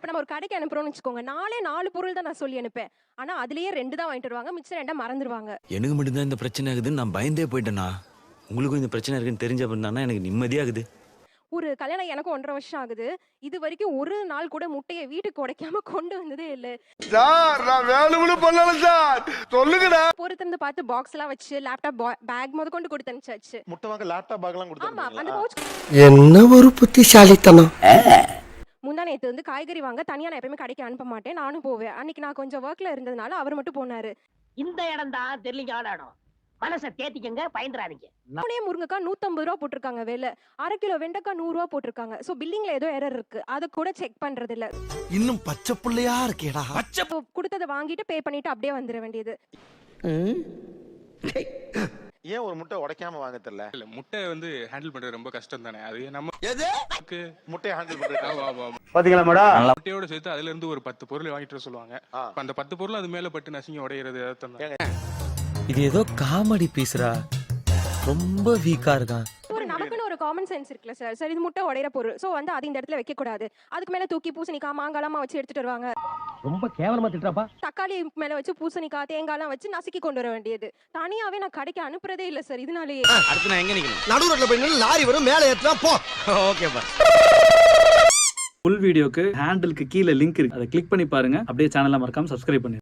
இப்ப நம்ம ஒரு கடைக்கு அனுப்புறோம்னு வச்சுக்கோங்க, 4 பொருள் தான் நான் சொல்லி அனுப்பேன். ஆனா அதுலயே 2 தான் வாங்கிட்டு வருவாங்க. மிச்சம் 2 மறந்துருவாங்க. எனக்கு மட்டும் தான் இந்த பிரச்சனை ஆகுதுன்னு நான் பயந்தே போயிட்டேனா. உங்களுக்கும் இந்த பிரச்சனை இருக்குன்னு தெரிஞ்ச அப்புறம் தானே எனக்கு நிம்மதியாகுது. ஒரு கல்யாணம் எனக்கும் 1.5 வருஷம் ஆகுது. இதுவரைக்கும் ஒரு நாள் கூட முட்டைய வீட்டுக்கு உடைக்காம கொண்டு வந்ததே இல்ல. சார் நான் வேணும்னு பண்ணல சார், சொல்லுங்கடா. பொறுத்திருந்து பார்த்து பாக்ஸ்லாம் வச்சு லேப்டாப் பேக் முதற்கொண்டு கொடுத்து அனுப்பிச்சாச்சு. முட்டை வாங்க லேப்டாப் பேக்லாம் ஆமா, அந்த கொடுத்தாங்க. பவுச் என்ன ஒரு புத்திசாலித்தனம். முந்தா நேத்து வந்து காய்கறி வாங்க தனியா நான் எப்பயுமே கடைக்கு அனுப்ப மாட்டேன். நானும் போவேன். அன்னைக்கு நான் கொஞ்சம் வொர்க்ல இருந்ததுனால அவர் மட்டும் போனாரு. இந்த இடம் தான் தெரியலீங்க இடம். மனசை தேத்திக்கங்க, பயந்துறாதீங்க. முருங்கைக்காய் 150 ரூபா போட்டிருக்காங்க விலை. 1/2 கிலோ வெண்டைக்காய் 100 ரூபா போட்டிருக்காங்க. சோ பில்லிங்ல ஏதோ எரர் இருக்கு. அத கூட செக் பண்றது இல்ல. இன்னும் பச்சை புள்ளையா இருக்கேடா. கொடுத்தத வாங்கிட்டு பே பண்ணிட்டு அப்படியே வந்துட வேண்டியது. ஏன் ஒரு முட்டை உடைக்காம வாங்க தெரியல? இல்ல முட்டை வந்து ஹேண்டில் பண்றது ரொம்ப கஷ்டம் தானே. அது நம்ம முட்டையை ஹேண்டில் பண்றது. பாத்தீங்களா மேடம்? முட்டையோட சேர்த்து அதுல இருந்து ஒரு 10 பொருள் வாங்கிட்டு வர சொல்லுவாங்க. அப்ப அந்த 10 பொருள் அது மேல பட்டு நசுங்கி உடையிறது அதான். இது ஏதோ காமெடி பீஸ்ரா. ரொம்ப வீக்கா இருக்கான். ஒரு நமக்குன்னு ஒரு காமன் சென்ஸ் இருக்குல்ல சார். சரி இது முட்டை உடையிற பொருள். சோ வந்து அது இந்த இடத்துல வைக்க கூடாது. அதுக்கு மேல தூக்கி பூசணிக்காய் மாங்காலாம் வச்சு எடுத்துட்டு வருவாங்க. ரொம்ப கேவலமா திட்டுறாப்பா. தக்காளி மேல வச்சு பூசணிக்காய் தேங்காய்லாம் வச்சு நசுக்கி கொண்டு வர வேண்டியது. தனியாவே நான் கடைக்கு அனுப்புறதே இல்ல சார். இதனாலேயே அடுத்து நான் எங்க நிக்கணும்? நடு ரோட்ல போய் நின்னு லாரி வரும், மேலே ஏத்துனா போ. ஓகேப்பா. ஃபுல் வீடியோக்கு ஹேண்டிலுக்கு கீழே லிங்க் இருக்கு. அதை கிளிக் பண்ணி பாருங்க. அப்படியே சேனலை மறக்காம சப்ஸ்கிரைப் பண்ணுங்க.